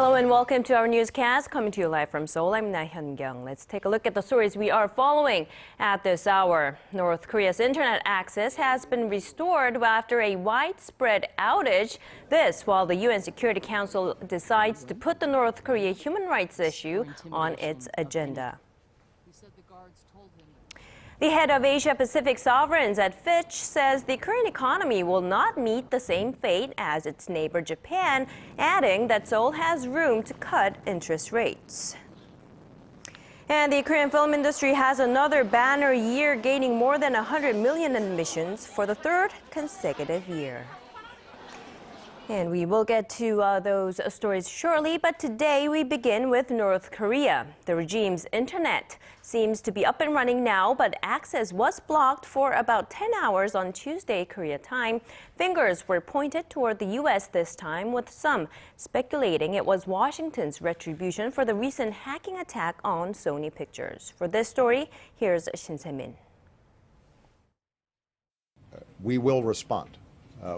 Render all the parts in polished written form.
Hello and welcome to our newscast, coming to you live from Seoul. I'm Laah Hyun-kyung. Let's take a look at the stories we are following at this hour. North Korea's internet access has been restored after a widespread outage. This while the UN Security Council decides to put the North Korea human rights issue on its agenda. The head of Asia-Pacific sovereigns at Fitch says the Korean economy will not meet the same fate as its neighbor Japan, adding that Seoul has room to cut interest rates. And the Korean film industry has another banner year, gaining more than 100 million admissions for the third consecutive year. And we will get to those stories shortly, but today we begin with North Korea. The regime's internet seems to be up and running now, but access was blocked for about 10 hours on Tuesday, Korea time. Fingers were pointed toward the U.S. this time, with some speculating it was Washington's retribution for the recent hacking attack on Sony Pictures. For this story, here's Shin Se-min. We will respond.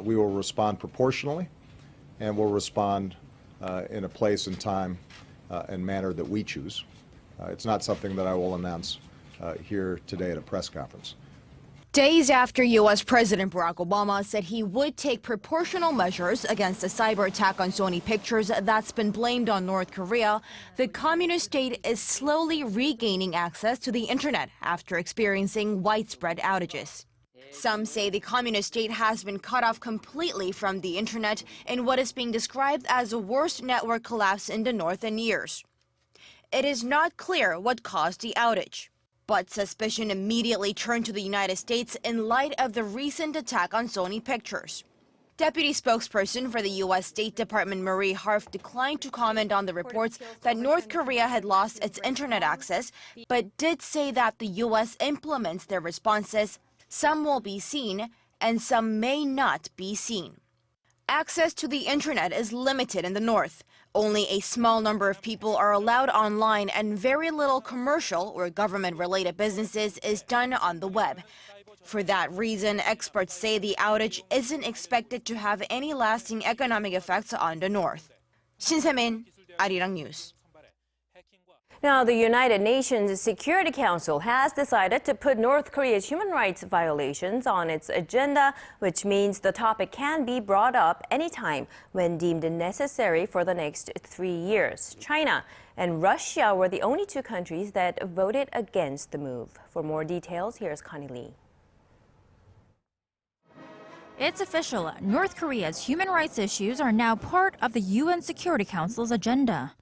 We will respond proportionally, and we'll respond in a place and time and manner that we choose. It's not something that I will announce here today at a press conference. Days after U.S. President Barack Obama said he would take proportional measures against a cyber attack on Sony Pictures that's been blamed on North Korea, the communist state is slowly regaining access to the internet after experiencing widespread outages. Some say the communist state has been cut off completely from the internet in what is being described as the worst network collapse in the north in years. It is not clear what caused the outage, but suspicion immediately turned to the United States in light of the recent attack on Sony Pictures. Deputy spokesperson for the U.S. State Department Marie Harf declined to comment on the reports that North Korea had lost its internet access, but did say that the U.S. implements their responses. Some will be seen, and some may not be seen. Access to the internet is limited in the north. Only a small number of people are allowed online, and very little commercial or government-related businesses is done on the web. For that reason, experts say the outage isn't expected to have any lasting economic effects on the north. Shin Se-min, ARIRANG News. Now, the United Nations Security Council has decided to put North Korea's human rights violations on its agenda, which means the topic can be brought up anytime when deemed necessary for the next 3 years. China and Russia were the only two countries that voted against the move. For more details, here's Connie Lee. It's official. North Korea's human rights issues are now part of the UN Security Council's agenda.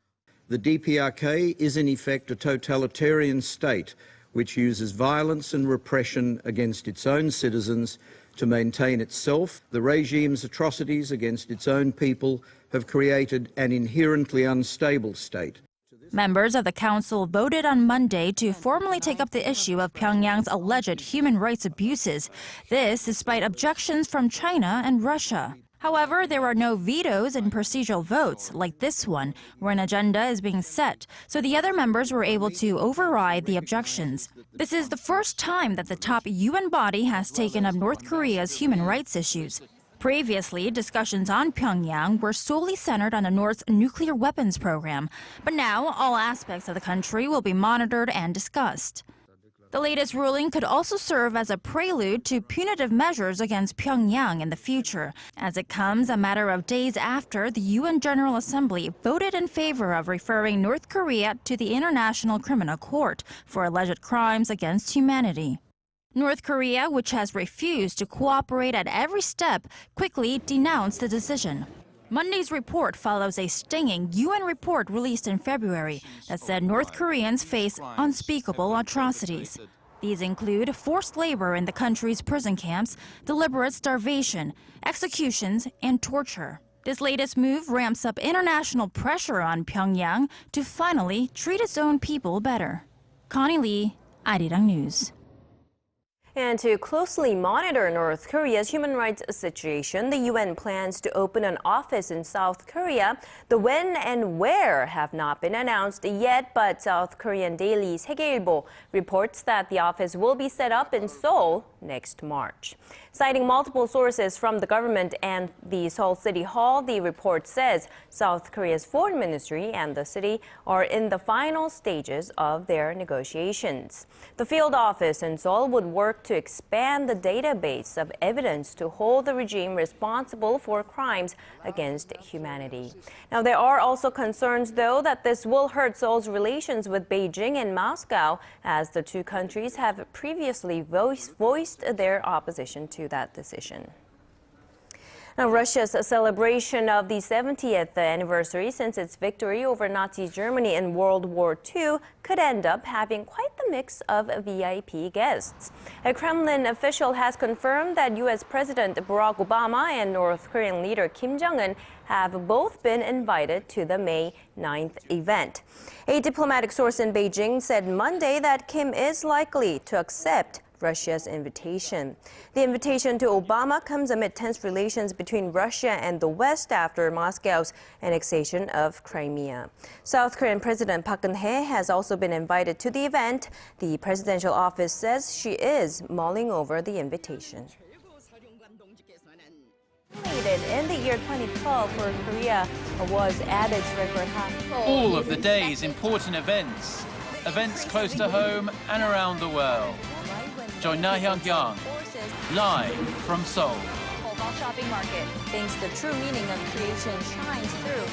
The DPRK is in effect a totalitarian state which uses violence and repression against its own citizens to maintain itself. The regime's atrocities against its own people have created an inherently unstable state. Members of the council voted on Monday to formally take up the issue of Pyongyang's alleged human rights abuses. This despite objections from China and Russia. However, there are no vetoes in procedural votes like this one, where an agenda is being set, so the other members were able to override the objections. This is the first time that the top UN body has taken up North Korea's human rights issues. Previously, discussions on Pyongyang were solely centered on the North's nuclear weapons program, but now all aspects of the country will be monitored and discussed. The latest ruling could also serve as a prelude to punitive measures against Pyongyang in the future, as it comes a matter of days after the UN General Assembly voted in favor of referring North Korea to the International Criminal Court for alleged crimes against humanity. North Korea, which has refused to cooperate at every step, quickly denounced the decision. Monday's report follows a stinging UN report released in February that said North Koreans face unspeakable atrocities. These include forced labor in the country's prison camps, deliberate starvation, executions, and torture. This latest move ramps up international pressure on Pyongyang to finally treat its own people better. Connie Lee, ARIRANG News. And to closely monitor North Korea's human rights situation, the UN plans to open an office in South Korea. The when and where have not been announced yet, but South Korean daily 세계일보 reports that the office will be set up in Seoul next March. Citing multiple sources from the government and the Seoul City Hall, the report says South Korea's foreign ministry and the city are in the final stages of their negotiations. The field office in Seoul would work to expand the database of evidence to hold the regime responsible for crimes against humanity. Now, there are also concerns, though, that this will hurt Seoul's relations with Beijing and Moscow, as the two countries have previously voiced their opposition to that decision. Now, Russia's celebration of the 70th anniversary since its victory over Nazi Germany in World War II could end up having quite the mix of VIP guests. A Kremlin official has confirmed that U.S. President Barack Obama and North Korean leader Kim Jong-un have both been invited to the May 9th event. A diplomatic source in Beijing said Monday that Kim is likely to accept Russia's invitation. The invitation to Obama comes amid tense relations between Russia and the West after Moscow's annexation of Crimea. South Korean President Park Geun-hye has also been invited to the event. The presidential office says she is mulling over the invitation. In the year 2012, for Korea was at its record high. All of the day's important events close to home and around the world. Join Laah Hyun-kyung live from Seoul. Shopping market thinks the true meaning of creation shines through.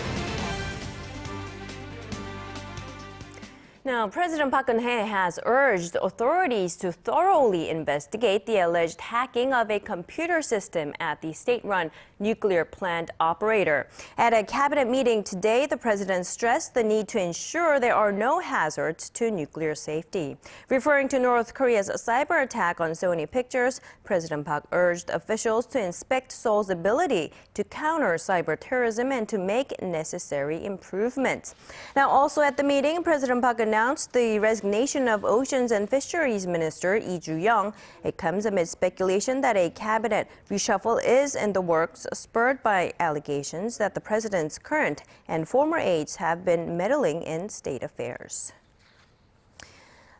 Now, President Park Geun-hye has urged authorities to thoroughly investigate the alleged hacking of a computer system at the state-run nuclear plant operator. At a cabinet meeting today, the president stressed the need to ensure there are no hazards to nuclear safety. Referring to North Korea's cyber attack on Sony Pictures, President Park urged officials to inspect Seoul's ability to counter cyber terrorism and to make necessary improvements. Now, also at the meeting, President Park announced the resignation of Oceans and Fisheries Minister Lee Ju-young. It comes amid speculation that a cabinet reshuffle is in the works, spurred by allegations that the president's current and former aides have been meddling in state affairs.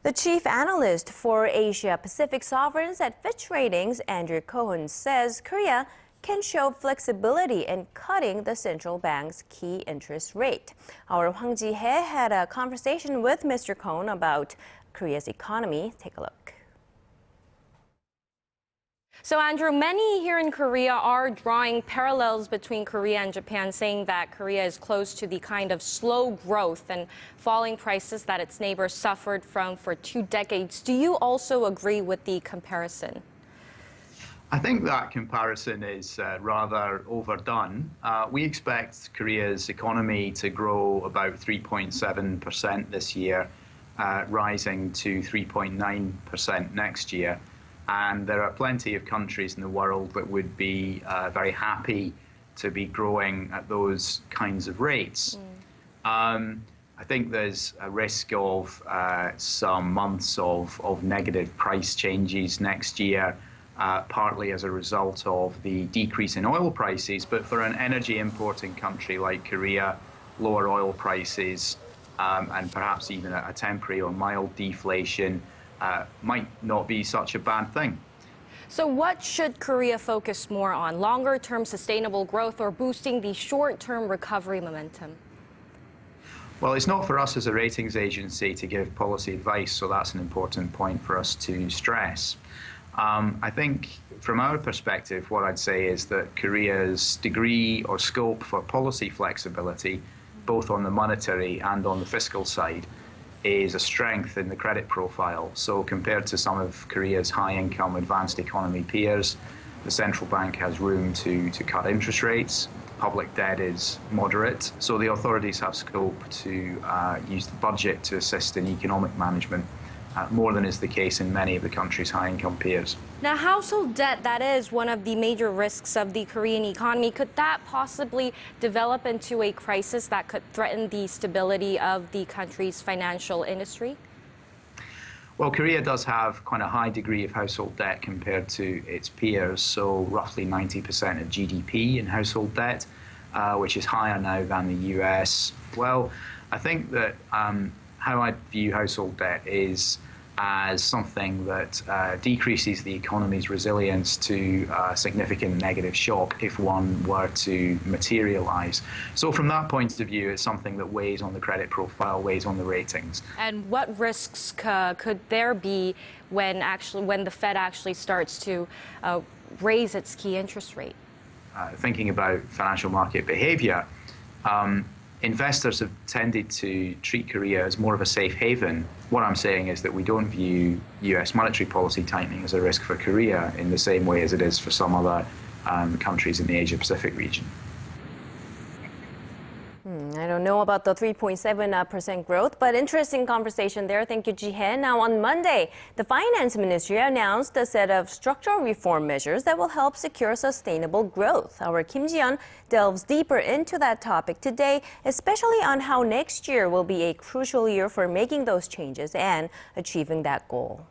The chief analyst for Asia-Pacific sovereigns at Fitch Ratings, Andrew Cohen, says Korea can show flexibility in cutting the central bank's key interest rate. Our Hwang Ji-hye had a conversation with Mr. Cohen about Korea's economy. Take a look. So, Andrew, many here in Korea are drawing parallels between Korea and Japan, saying that Korea is close to the kind of slow growth and falling prices that its neighbors suffered from for 2 decades. Do you also agree with the comparison? I think that comparison is rather overdone. We expect Korea's economy to grow about 3.7% this year, rising to 3.9% next year. And there are plenty of countries in the world that would be very happy to be growing at those kinds of rates. I think there's a risk of some months of negative price changes next year, partly as a result of the decrease in oil prices. But for an energy importing country like Korea, lower oil prices and perhaps even a temporary or mild deflation might not be such a bad thing. So what should Korea focus more on, longer-term sustainable growth or boosting the short-term recovery momentum? Well, it's not for us as a ratings agency to give policy advice, so that's an important point for us to stress. I think from our perspective, what I'd say is that Korea's degree or scope for policy flexibility, both on the monetary and on the fiscal side, is a strength in the credit profile. So compared to some of Korea's high-income advanced economy peers, the central bank has room to cut interest rates. Public debt is moderate. So the authorities have scope to use the budget to assist in economic management, more than is the case in many of the country's high-income peers. Now, household debt, that is one of the major risks of the Korean economy. Could that possibly develop into a crisis that could threaten the stability of the country's financial industry? Well, Korea does have quite a high degree of household debt compared to its peers, so roughly 90% of GDP in household debt, which is higher now than the US. Well, I think that how I view household debt is as something that decreases the economy's resilience to significant negative shock if one were to materialize. So from that point of view, it's something that weighs on the credit profile, weighs on the ratings. And what risks could there be when the Fed actually starts to raise its key interest rate? Thinking about financial market behavior, investors have tended to treat Korea as more of a safe haven. What I'm saying is that we don't view US monetary policy tightening as a risk for Korea in the same way as it is for some other countries in the Asia-Pacific region. I don't know about the 3.7% growth, but interesting conversation there. Thank you, Geunhye. Now, on Monday, the Finance Ministry announced a set of structural reform measures that will help secure sustainable growth. Our Kim Ji-yeon delves deeper into that topic today, especially on how next year will be a crucial year for making those changes and achieving that goal.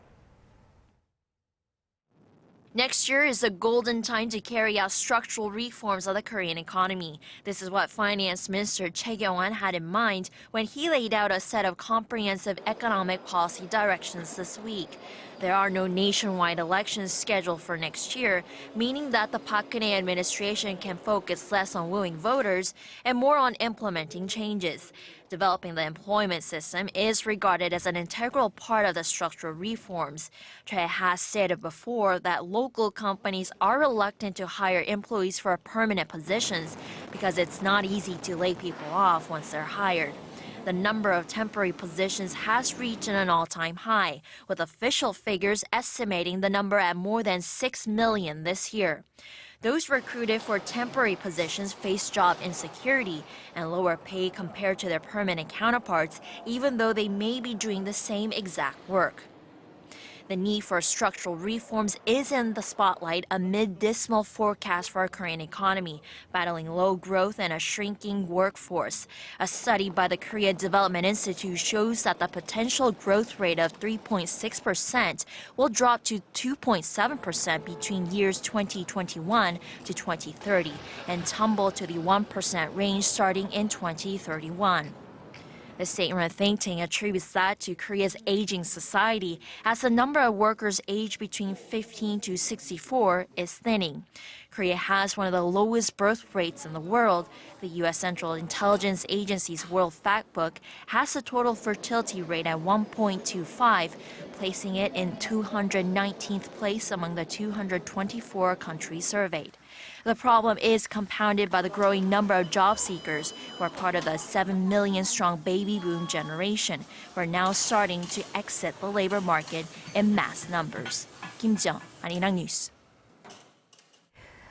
Next year is a golden time to carry out structural reforms of the Korean economy. This is what Finance Minister Choi Kyung-won had in mind when he laid out a set of comprehensive economic policy directions this week. There are no nationwide elections scheduled for next year, meaning that the Park Geun-hye administration can focus less on wooing voters and more on implementing changes. Developing the employment system is regarded as an integral part of the structural reforms. Choi has stated before that local companies are reluctant to hire employees for permanent positions because it's not easy to lay people off once they're hired. The number of temporary positions has reached an all-time high, with official figures estimating the number at more than 6 million this year. Those recruited for temporary positions face job insecurity and lower pay compared to their permanent counterparts, even though they may be doing the same exact work. The need for structural reforms is in the spotlight amid dismal forecasts for our Korean economy, battling low growth and a shrinking workforce. A study by the Korea Development Institute shows that the potential growth rate of 3.6% will drop to 2.7% between years 2021 to 2030 and tumble to the 1% range starting in 2031. The state-run think tank attributes that to Korea's aging society, as the number of workers aged between 15 to 64 is thinning. Korea has one of the lowest birth rates in the world. The U.S. Central Intelligence Agency's World Factbook has a total fertility rate at 1.25, placing it in 219th place among the 224 countries surveyed. The problem is compounded by the growing number of job seekers who are part of the 7 million strong baby boom generation, who are now starting to exit the labor market in mass numbers. Kim Ji-yeon, ARIRANG News.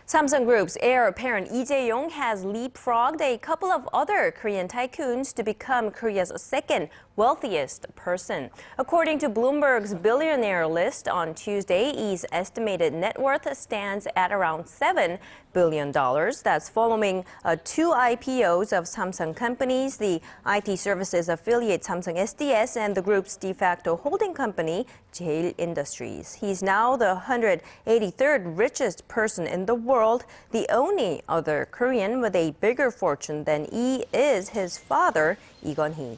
Samsung Group's heir apparent Lee Jae-yong has leapfrogged a couple of other Korean tycoons to become Korea's second wealthiest person. According to Bloomberg's billionaire list on Tuesday, Lee's estimated net worth stands at around $7 billion. That's following 2 IPOs of Samsung companies, the IT services affiliate Samsung SDS and the group's de facto holding company, Jail Industries. He's now the 183rd richest person in the world. The only other Korean with a bigger fortune than Lee is his father, Lee Geunhye.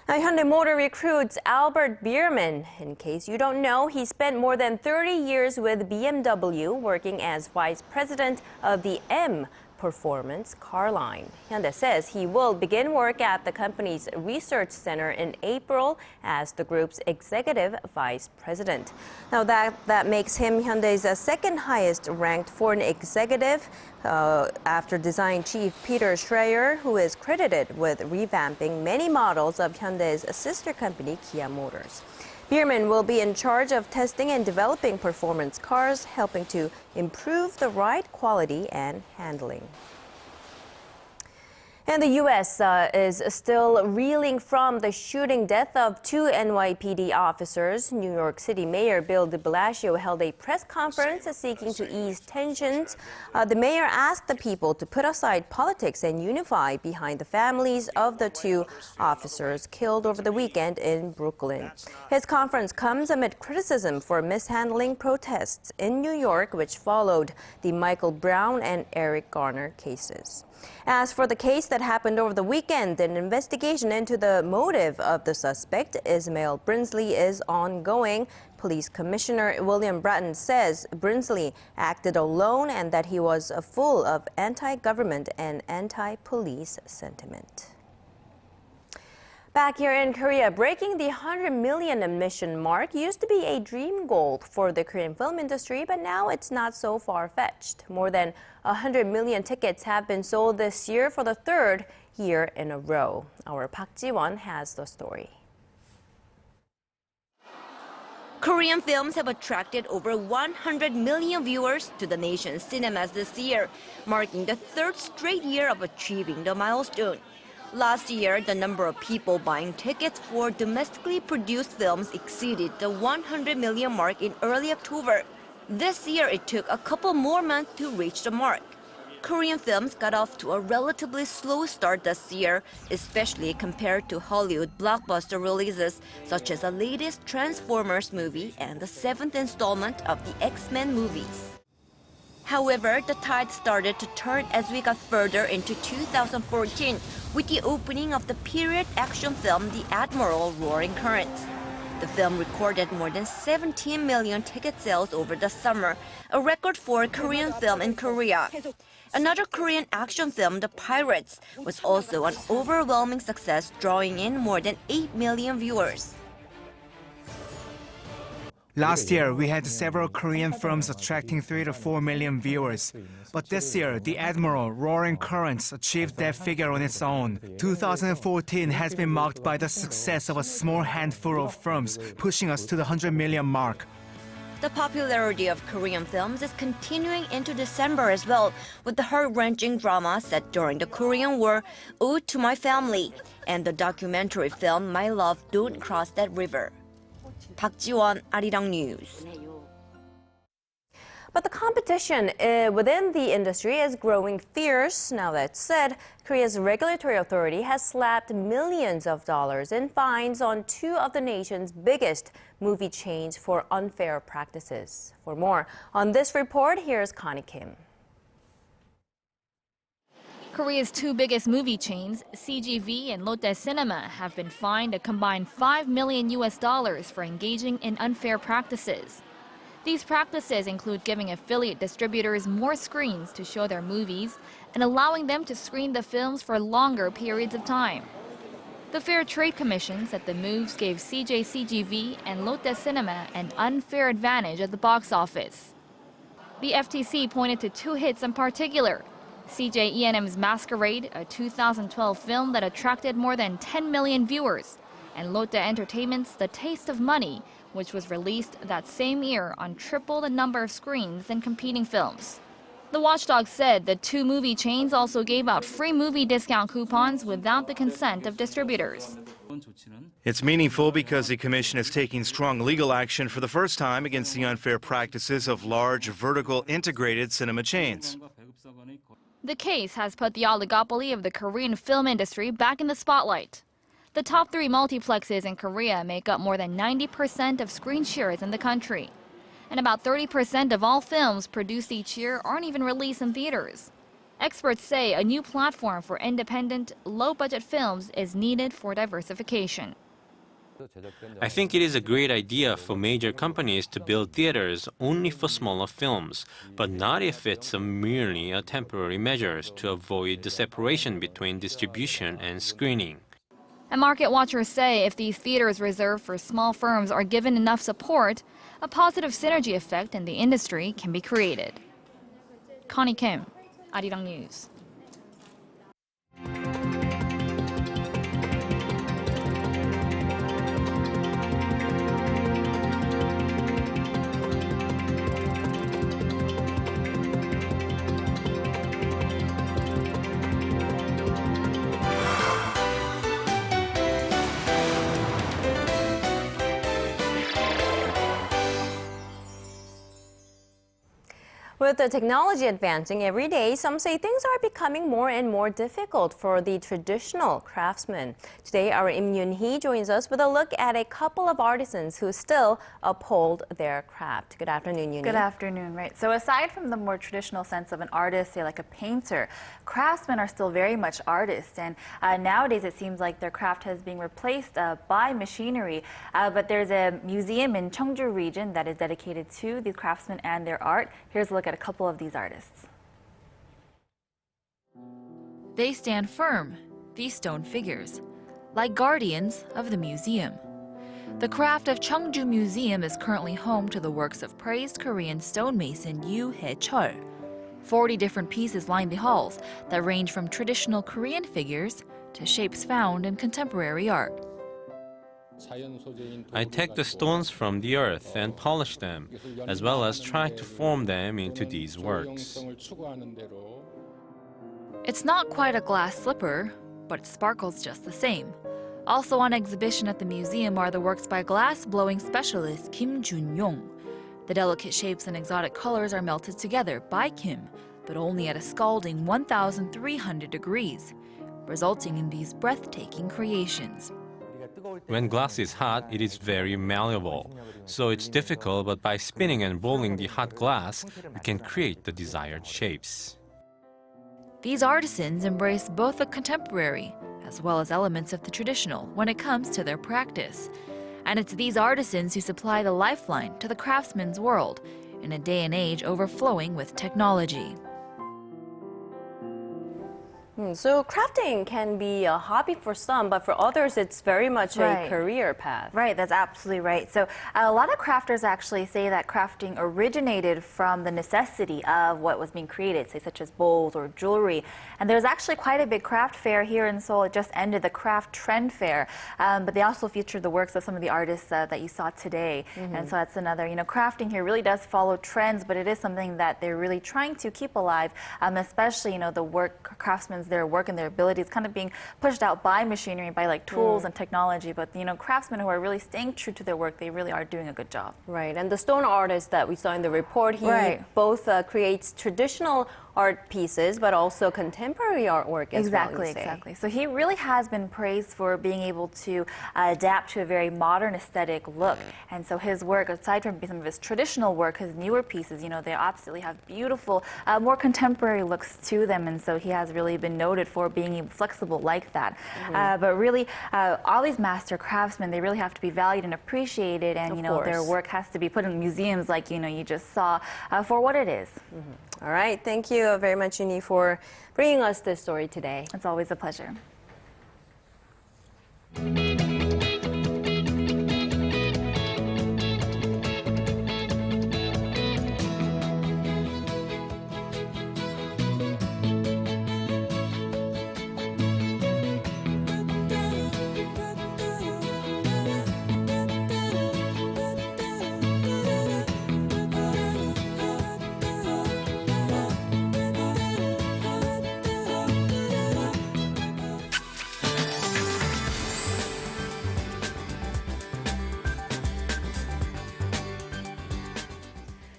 Now, Hyundai Motor recruits Albert Biermann. In case you don't know, he spent more than 30 years with BMW, working as vice president of the M performance car line. Hyundai says he will begin work at the company's research center in April as the group's executive vice president. Now that makes him Hyundai's second highest ranked foreign executive after design chief Peter Schreier, who is credited with revamping many models of Hyundai's sister company Kia Motors. Biermann will be in charge of testing and developing performance cars, helping to improve the ride quality and handling. And the U.S. is still reeling from the shooting death of 2 NYPD officers. New York City Mayor Bill de Blasio held a press conference seeking to ease tensions. The mayor asked the people to put aside politics and unify behind the families of the 2 officers killed over the weekend in Brooklyn. His conference comes amid criticism for mishandling protests in New York, which followed the Michael Brown and Eric Garner cases. As for the case that that happened over the weekend. An investigation into the motive of the suspect, Ismail Brinsley, is ongoing. Police Commissioner William Bratton says Brinsley acted alone and that he was full of anti-government and anti-police sentiment. Back here in Korea, breaking the 100 million admission mark used to be a dream goal for the Korean film industry, but now it's not so far-fetched. More than 100 million tickets have been sold this year for the third year in a row. Our Park Ji-won has the story. Korean films have attracted over 100 million viewers to the nation's cinemas this year, marking the third straight year of achieving the milestone. Last year, the number of people buying tickets for domestically produced films exceeded the 100 million mark in early October. This year, it took a couple more months to reach the mark. Korean films got off to a relatively slow start this year, especially compared to Hollywood blockbuster releases, such as the latest Transformers movie and the 7th installment of the X-Men movies. However, the tide started to turn as we got further into 2014 with the opening of the period action film The Admiral Roaring Currents. The film recorded more than 17 million ticket sales over the summer, a record for a Korean film in Korea. Another Korean action film, The Pirates, was also an overwhelming success, drawing in more than 8 million viewers. Last year, we had several Korean films attracting 3 to 4 million viewers. But this year, The Admiral Roaring Currents achieved that figure on its own. 2014 has been marked by the success of a small handful of films, pushing us to the 100 million mark. The popularity of Korean films is continuing into December as well, with the heart-wrenching drama set during the Korean War, Ode to My Family, and the documentary film My Love, Don't Cross That River. Park Ji-won, ARIRANG News. But the competition within the industry is growing fierce. Now that said, Korea's regulatory authority has slapped millions of dollars in fines on 2 of the nation's biggest movie chains for unfair practices. For more on this report, here's Connie Kim. Korea's 2 biggest movie chains, CGV and Lotte Cinema, have been fined a combined $5 million for engaging in unfair practices. These practices include giving affiliate distributors more screens to show their movies and allowing them to screen the films for longer periods of time. The Fair Trade Commission said the moves gave CJCGV and Lotte Cinema an unfair advantage at the box office. The FTC pointed to 2 hits in particular: CJ E&M's Masquerade, a 2012 film that attracted more than 10 million viewers, and Lotte Entertainment's The Taste of Money, which was released that same year on triple the number of screens than competing films. The watchdog said the 2 movie chains also gave out free movie discount coupons without the consent of distributors. It's meaningful because the Commission is taking strong legal action for the first time against the unfair practices of large, vertical integrated cinema chains. The case has put the oligopoly of the Korean film industry back in the spotlight. The top 3 multiplexes in Korea make up more than 90% of screen shares in the country. And about 30% of all films produced each year aren't even released in theaters. Experts say a new platform for independent, low-budget films is needed for diversification. I think it is a great idea for major companies to build theaters only for smaller films, but not if it's merely a temporary measure to avoid the separation between distribution and screening. And market watchers say if these theaters reserved for small firms are given enough support, a positive synergy effect in the industry can be created. Connie Kim, ARIRANG News. With the technology advancing every day, some say things are becoming more and more difficult for the traditional craftsmen. Today, our Geunhye joins us with a look at a couple of artisans who still uphold their craft. Good afternoon, Geunhye. Good afternoon, right. So aside from the more traditional sense of an artist, say like a painter, craftsmen are still very much artists. And nowadays it seems like their craft has been replaced by machinery. But there's a museum in Cheongju region that is dedicated to these craftsmen and their art. Here's a look at a couple of these artists. They stand firm, these stone figures, like guardians of the museum. The craft of Cheongju Museum is currently home to the works of praised Korean stonemason Yoo Hae-chul. 40 different pieces line the halls that range from traditional Korean figures to shapes found in contemporary art. I take the stones from the earth and polish them, as well as try to form them into these works. It's not quite a glass slipper, but it sparkles just the same. Also on exhibition at the museum are the works by glass-blowing specialist Kim Jun-yong. The delicate shapes and exotic colors are melted together by Kim, but only at a scalding 1,300 degrees, resulting in these breathtaking creations. When glass is hot, it is very malleable, so it's difficult, but by spinning and rolling the hot glass, we can create the desired shapes. These artisans embrace both the contemporary as well as elements of the traditional when it comes to their practice. And it's these artisans who supply the lifeline to the craftsman's world in a day and age overflowing with technology. So crafting can be a hobby for some, but for others it's very much a career path. Right, that's absolutely right. So a lot of crafters actually say that crafting originated from the necessity of what was being created, say such as bowls or jewelry. And there's actually quite a big craft fair here in Seoul. It just ended, the Craft Trend Fair. But they also featured the works of some of the artists that you saw today. And so that's another, crafting here really does follow trends, but it is something that they're really trying to keep alive, especially, the work, craftsmen, their work and their abilities kind of being pushed out by machinery, by like tools and technology. But, craftsmen who are really staying true to their work, they really are doing a good job. Right, and the stone artist that we saw in the report, he both creates traditional art pieces, but also contemporary artwork as well. Exactly. So he really has been praised for being able to adapt to a very modern aesthetic look. And so his work, aside from some of his traditional work, his newer pieces, they absolutely have beautiful, more contemporary looks to them. And so he has really been noted for being flexible like that. But really, all these master craftsmen, they really have to be valued and appreciated. And, their work has to be put in museums like, you just saw, for what it is. All right. Thank you very much, Geunhye, for bringing us this story today. It's always a pleasure.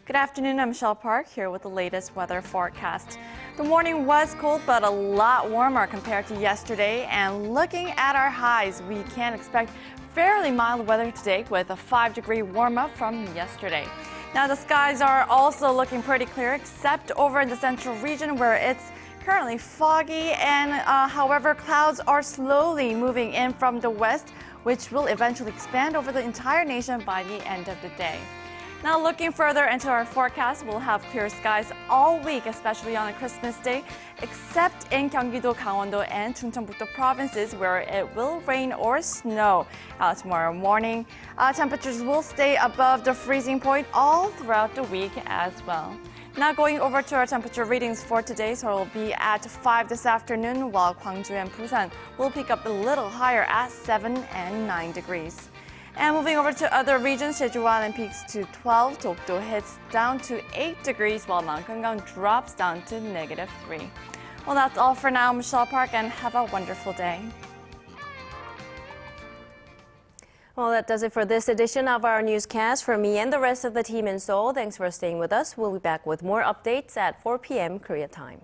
Good afternoon, I'm Michelle Park here with the latest weather forecast. The morning was cold, but a lot warmer compared to yesterday. And looking at our highs, we can expect fairly mild weather today with a 5-degree warm up from yesterday. Now the skies are also looking pretty clear, except over in the central region where it's currently foggy. And however, clouds are slowly moving in from the west, which will eventually expand over the entire nation by the end of the day. Now looking further into our forecast, we'll have clear skies all week, especially on Christmas Day, except in Gyeonggi-do, Gangwon-do, and Chungcheongbuk-do provinces where it will rain or snow. Tomorrow morning, temperatures will stay above the freezing point all throughout the week as well. Now going over to our temperature readings for today, so it will be at 5 this afternoon, while Gwangju and Busan will pick up a little higher at 7 and 9 degrees. And moving over to other regions, Jeju-Gwalan peaks to 12, Dokdo hits down to 8 degrees, while Mount Gyeongang drops down to -3. Well, that's all for now. Michelle Park, and have a wonderful day. Well, that does it for this edition of our newscast. For me and the rest of the team in Seoul, thanks for staying with us. We'll be back with more updates at 4 p.m. Korea time.